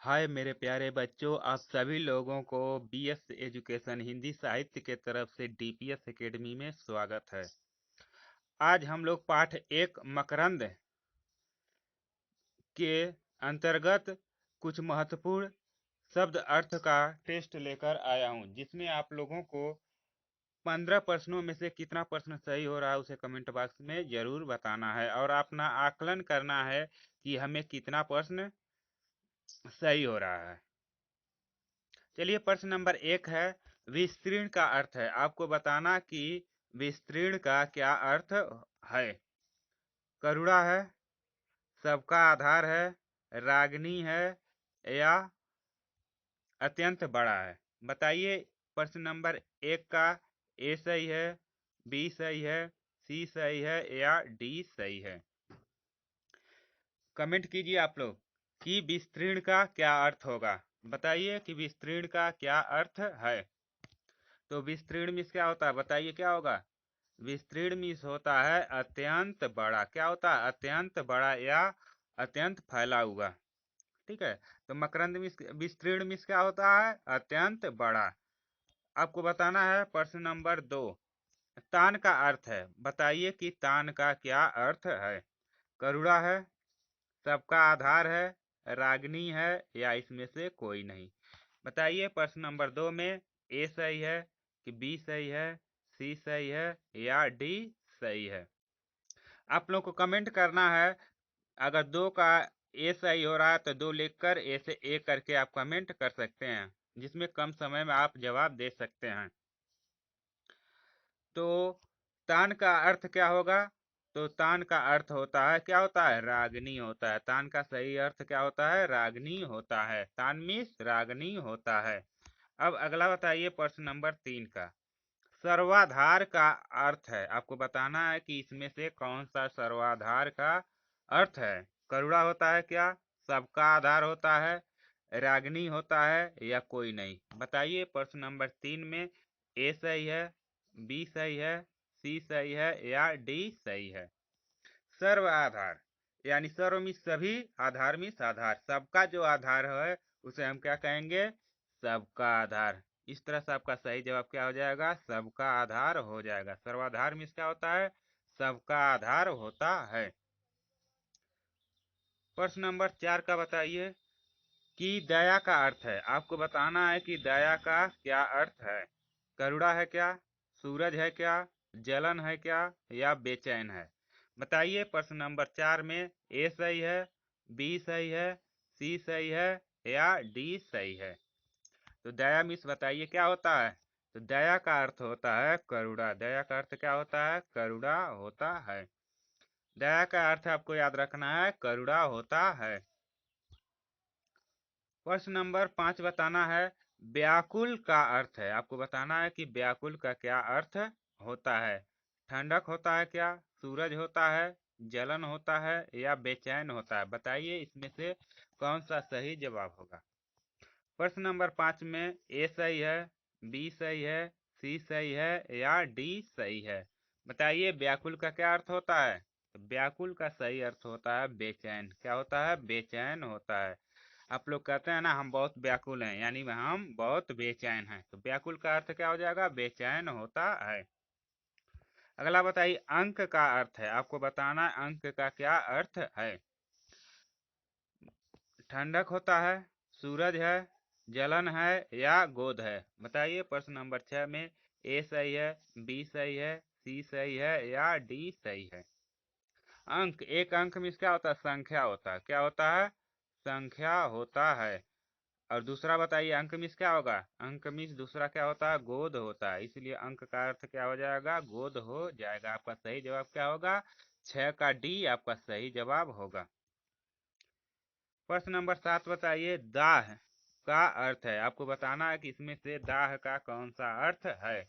हाय मेरे प्यारे बच्चों, आप सभी लोगों को बीएस एजुकेशन हिंदी साहित्य के तरफ से डीपीएस एकेडमी में स्वागत है। आज हम लोग पाठ एक मकरंद के अंतर्गत कुछ महत्वपूर्ण शब्द अर्थ का टेस्ट लेकर आया हूं, जिसमें आप लोगों को 15 प्रश्नों में से कितना प्रश्न सही हो रहा है उसे कमेंट बॉक्स में जरूर बताना है और अपना आकलन करना है कि हमें कितना प्रश्न सही हो रहा है। चलिए, प्रश्न नंबर 1 है, विस्तीर्ण का अर्थ है। आपको बताना कि विस्तीर्ण का क्या अर्थ है। करुणा है, सबका आधार है, रागनी है या अत्यंत बड़ा है। बताइए, प्रश्न नंबर 1 का ए सही है, बी सही है, सी सही है या डी सही है। कमेंट कीजिए आप लोग कि विस्तीर्ण का क्या अर्थ होगा। बताइए कि विस्तीर्ण का क्या अर्थ है। तो विस्तीर्ण मीन्स क्या होता है, बताइए क्या होगा। विस्तीर्ण मीन्स होता है अत्यंत बड़ा। क्या होता है, अत्यंत बड़ा या अत्यंत फैला हुआ। ठीक है, तो मकरंद मीन्स विस्तीर्ण मीन्स क्या होता है, अत्यंत बड़ा। आपको बताना है प्रश्न नंबर 2, तान का अर्थ है। बताइए कि तान का क्या अर्थ है। करुणा है, सबका आधार है, रागनी है या इसमें से कोई नहीं। बताइए, प्रश्न नंबर 2 में ए सही है कि बी सही है, सी सही है या डी सही है। आप लोग को कमेंट करना है। अगर 2 का ए सही हो रहा है तो 2 लिखकर ए से ए करके आप कमेंट कर सकते हैं, जिसमें कम समय में आप जवाब दे सकते हैं। तो तान का अर्थ क्या होगा। तो तान का अर्थ होता है, क्या होता है, रागनी होता है। तान का सही अर्थ क्या होता है, रागनी होता है। तान मीन्स रागनी होता है। अब अगला बताइए, प्रश्न नंबर 3 का सर्वाधार का अर्थ है। आपको बताना है कि इसमें से कौन सा सर्वाधार का अर्थ है। करुणा होता है क्या, सबका आधार होता है, रागनी होता है या कोई नहीं। बताइए, प्रश्न नंबर 3 में ए सही है, बी सही है, सी सही है या डी सही है। सर्व आधार यानी सर्व में सभी, आधार में आधार, सबका जो आधार है उसे हम क्या कहेंगे, सबका आधार। इस तरह से आपका सही जवाब क्या हो जाएगा, सबका आधार हो जाएगा। सर्वाधार में क्या होता है, सबका आधार होता है। प्रश्न नंबर 4 का बताइए कि दया का अर्थ है। आपको बताना है कि दया का क्या अर्थ है। करुणा है क्या, सूरज है क्या, जलन है क्या या बेचैन है। बताइए, प्रश्न नंबर 4 में ए सही है, बी सही है, सी सही है या डी सही है। तो दया मिस बताइए क्या होता है। तो दया का अर्थ होता है करुणा। दया का अर्थ क्या होता है, करुणा होता है। दया का अर्थ आपको याद रखना है, करुणा होता है। प्रश्न नंबर 5 बताना है, व्याकुल का अर्थ है। आपको बताना है कि व्याकुल का क्या अर्थ होता है। ठंडक होता है क्या, सूरज होता है, जलन होता है या बेचैन होता है। बताइए, इसमें से कौन सा सही जवाब होगा। प्रश्न नंबर 5 में ए सही है, बी सही है, सी सही है या डी सही है। बताइए, व्याकुल का क्या अर्थ होता है। तो व्याकुल का सही अर्थ होता है बेचैन। क्या होता है, बेचैन होता है। आप लोग कहते हैं ना, हम बहुत व्याकुल हैं, यानी हम बहुत बेचैन हैं। तो व्याकुल का अर्थ क्या हो जाएगा, बेचैन होता है। अगला बताइए, अंक का अर्थ है। आपको बताना है अंक का क्या अर्थ है। ठंडक होता है, सूरज है, जलन है या गोद है। बताइए, प्रश्न नंबर 6 में ए सही है, बी सही है, सी सही है या डी सही है। अंक, एक अंक में क्या होता है, संख्या होता है। क्या होता है, संख्या होता है। और दूसरा बताइए, अंक मिस क्या होगा। अंक मिस दूसरा क्या होता है, गोद होता है। इसलिए अंक का अर्थ क्या हो जाएगा, गोद हो जाएगा। आपका सही जवाब क्या होगा, 6 का डी आपका सही जवाब होगा। प्रश्न नंबर 7 बताइए, दाह का अर्थ है। आपको बताना है कि इसमें से दाह का कौन सा अर्थ है।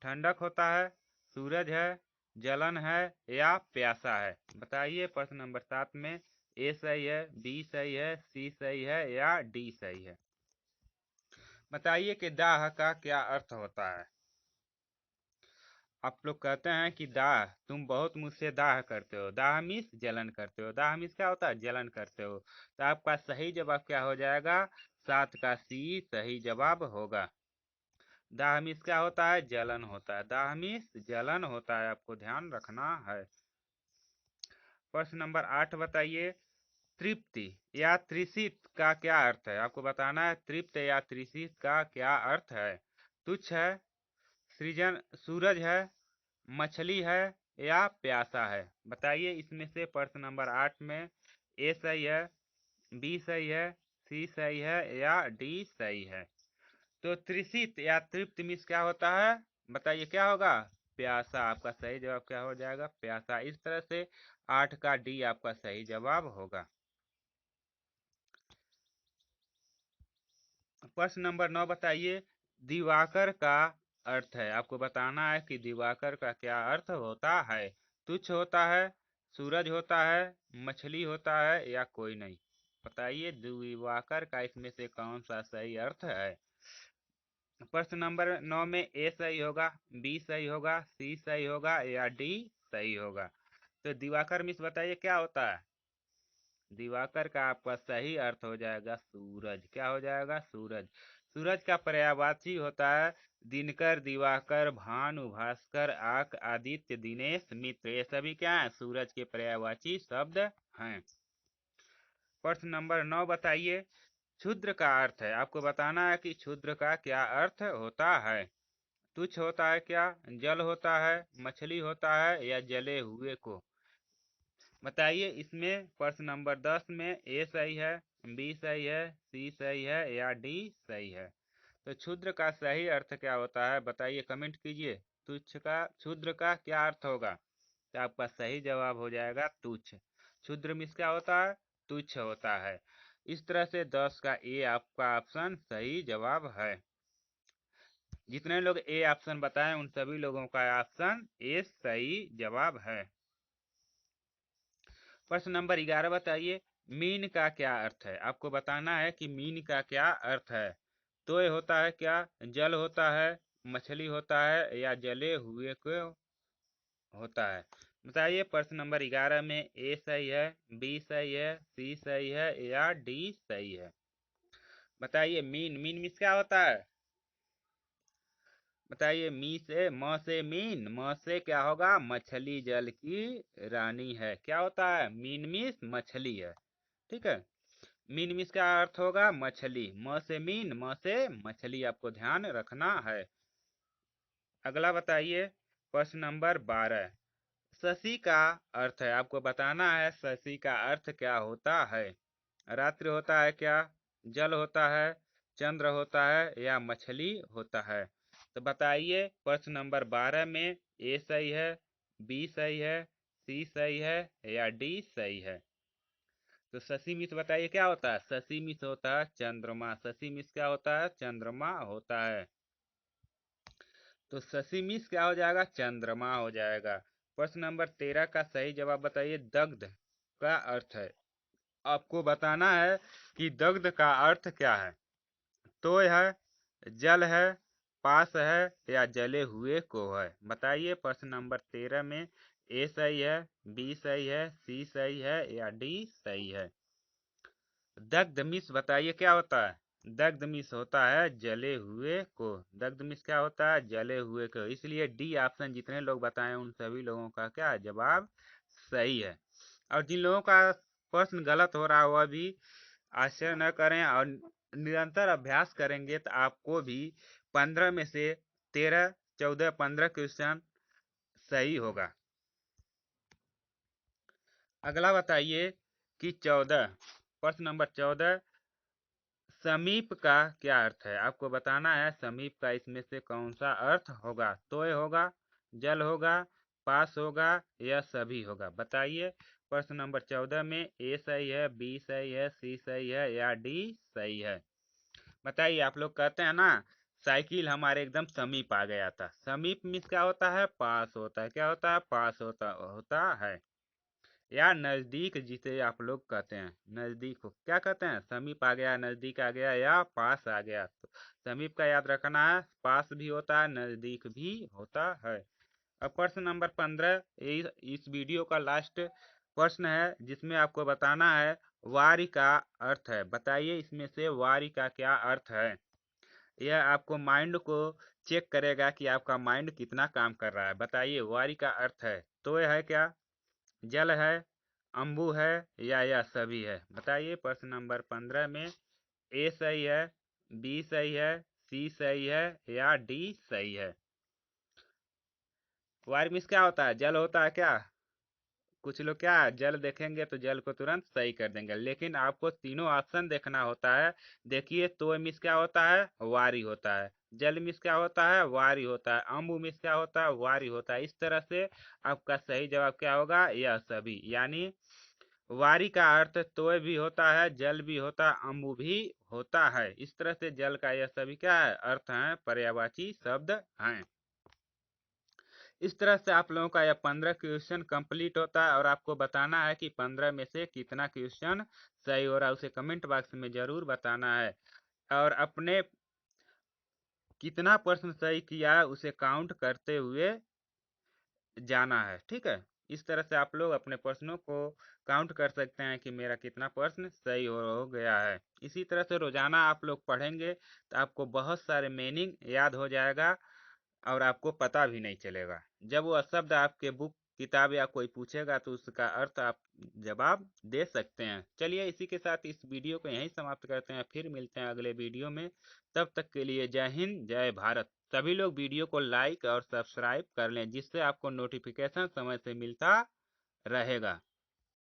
ठंडक होता है, सूरज है, जलन है या प्यासा है। बताइए, प्रश्न नंबर 7 में ए सही है, बी सही है, सी सही है या डी सही है। बताइए कि दाह का क्या अर्थ होता है। आप लोग कहते हैं कि दाह, तुम बहुत मुझसे दाह करते हो। दाह मीन्स जलन करते हो। दाह मीन्स क्या होता है? जलन करते हो। तो आपका सही जवाब क्या हो जाएगा? 7 का सी सही जवाब होगा। दाह मीन्स क्या होता है? जलन होता है। दाह मीन्स जलन होता है, आपको ध्यान रखना है। प्रश्न नंबर 8 बताइए, तृप्ति या तृषित का क्या अर्थ है? आपको बताना है तृप्त या तृषित का क्या अर्थ है। तुच्छ है, सृजन, सूरज है, मछली है या प्यासा है। बताइए इसमें से प्रश्न नंबर 8 में ए सही है, बी सही है, सी सही है या डी सही है। तो तृषित या तृप्त मीन्स क्या होता है? बताइए क्या होगा? प्यासा। आपका सही जवाब क्या हो जाएगा? प्यासा। इस तरह से 8 का डी आपका सही जवाब होगा। प्रश्न नंबर 9 बताइए, दिवाकर का अर्थ है। आपको बताना है कि दिवाकर का क्या अर्थ होता है। तुच्छ होता है, सूरज होता है, मछली होता है या कोई नहीं। बताइए दिवाकर का इसमें से कौन सा सही अर्थ है। प्रश्न नंबर 9 में ए सही होगा, बी सही होगा, सी सही होगा या डी सही होगा। तो दिवाकर मिस बताइए क्या होता है। दिवाकर का आपका सही अर्थ हो जाएगा सूरज। क्या हो जाएगा? सूरज। सूरज का पर्यायवाची होता है दिनकर, दिवाकर, भानु, भास्कर, आक, आदित्य, दिनेश, मित्र। ये सभी क्या है? सूरज के पर्यायवाची शब्द हैं। प्रश्न नंबर 9 बताइए, क्षुद्र का अर्थ है। आपको बताना है कि क्षुद्र का क्या अर्थ होता है। तुच्छ होता है क्या? जल होता है, मछली होता है या जले हुए को। बताइए इसमें प्रश्न नंबर 10 में ए सही है, बी सही है, सी सही है या डी सही है। तो क्षुद्र का सही अर्थ क्या होता है बताइए, कमेंट कीजिए। तुच्छ का, क्षुद्र का क्या अर्थ होगा? तो आपका सही जवाब हो जाएगा तुच्छ। क्षुद्र मीन्स क्या होता है? तुच्छ होता है। इस तरह से 10 का ए आपका ऑप्शन सही जवाब है। जितने लोग ए ऑप्शन बताएं उन सभी लोगों का ऑप्शन ए सही जवाब है। प्रश्न नंबर 11 बताइए, मीन का क्या अर्थ है। आपको बताना है कि मीन का क्या अर्थ है। तो ये होता है क्या? जल होता है, मछली होता है या जले हुए को होता है। बताइए प्रश्न नंबर 11 में ए सही है, बी सही है, सी सही है या डी सही है। बताइए मीन, मीन मीन्स क्या होता है? बताइए मी से, म से मीन, म से क्या होगा? मछली जल की रानी है। क्या होता है? मीन मीन्स मछली है। ठीक है, मीन मीन्स का अर्थ होगा मछली। म से मीन, म से मछली, आपको ध्यान रखना है। अगला बताइए प्रश्न नंबर 12, शशि का अर्थ है। आपको बताना है शशि का अर्थ क्या होता है। रात्रि होता है क्या? जल होता है, चंद्र होता है या मछली होता है। तो बताइए प्रश्न नंबर 12 में ए सही है, बी सही है, सी सही है या डी सही है। तो शशि मिस बताइए क्या होता है। शशि मिस होता है चंद्रमा। शशि मिस क्या होता है? चंद्रमा होता है। तो शशि मिस क्या हो जाएगा? चंद्रमा हो जाएगा। प्रश्न नंबर 13 का सही जवाब बताइए, दग्ध का अर्थ है। आपको बताना है कि दग्ध का अर्थ क्या है। तोय है, जल है, पास है या जले हुए को है। बताइए प्रश्न नंबर 13 में ए सही है, बी सही है, सी सही है या डी सही है। दग्ध मिस बताइए क्या होता है। दग्ध मिस होता है जले हुए को। दग्ध मिस क्या होता है? जले हुए को। इसलिए डी ऑप्शन जितने लोग बताए उन सभी लोगों का क्या जवाब सही है। और जिन लोगों का प्रश्न गलत हो रहा है वह भी आश्चर्य न करें और निरंतर अभ्यास करेंगे तो आपको भी 15 में से 13, 14, 15 क्वेश्चन सही होगा। अगला बताइए कि 14, प्रश्न नंबर 14, समीप का क्या अर्थ है। आपको बताना है समीप का इसमें से कौन सा अर्थ होगा। तोय होगा, जल होगा, पास होगा या सभी होगा। बताइए प्रश्न नंबर 14 में ए सही है, बी सही है, सी सही है या डी सही है। बताइए, आप लोग कहते हैं ना साइकिल हमारे एकदम समीप आ गया था। समीप मीन्स क्या होता है? पास होता है। क्या होता है? पास होता होता है। या नजदीक जिसे आप लोग कहते हैं, नजदीक को क्या कहते हैं? समीप आ गया, नजदीक आ गया या पास आ गया। तो समीप का याद रखना है, पास भी होता है, नजदीक भी होता है। अब प्रश्न नंबर 15 इस वीडियो का लास्ट प्रश्न है, जिसमें आपको बताना है वारी का अर्थ है। बताइए इसमें से वारी का क्या अर्थ है। यह आपको माइंड को चेक करेगा कि आपका माइंड कितना काम कर रहा है। बताइए वारी का अर्थ है तो यह है क्या, जल है, अम्बु है, या यह सभी है। बताइए प्रश्न नंबर 15 में ए सही है, बी सही है, सी सही है, या डी सही है। वारी मिस क्या होता है, जल होता है क्या। कुछ लोग क्या जल देखेंगे तो जल को तुरंत सही कर देंगे, लेकिन आपको तीनों ऑप्शन देखना होता है। देखिए तो मिस क्या होता है, वारी होता है। जल मिस क्या होता है, वारी होता है। अम्बु मिस क्या होता है, वारी होता है। इस तरह से आपका सही जवाब क्या होगा, यह सभी। यानी वारी का अर्थ तोय भी होता है, जल भी होता है, अम्बु भी होता है। इस तरह से जल का यह सभी क्या है, अर्थ है, पर्यायवाची शब्द हैं। इस तरह से आप लोगों का यह 15 क्वेश्चन कंप्लीट होता है, और आपको बताना है कि 15 में से कितना क्वेश्चन सही हो रहा है, उसे कमेंट बॉक्स में जरूर बताना है। और अपने कितना प्रश्न सही किया है उसे काउंट करते हुए जाना है, ठीक है। इस तरह से आप लोग अपने प्रश्नों को काउंट कर सकते हैं कि मेरा कितना प्रश्न सही हो गया है। इसी तरह से रोजाना आप लोग पढ़ेंगे तो आपको बहुत सारे मीनिंग याद हो जाएगा, और आपको पता भी नहीं चलेगा। जब वह शब्द आपके बुक किताब या कोई पूछेगा तो उसका अर्थ आप जवाब दे सकते हैं। चलिए इसी के साथ इस वीडियो को यहीं समाप्त करते हैं, फिर मिलते हैं अगले वीडियो में। तब तक के लिए जय हिंद जय भारत। सभी लोग वीडियो को लाइक और सब्सक्राइब कर लें, जिससे आपको नोटिफिकेशन समय से मिलता रहेगा।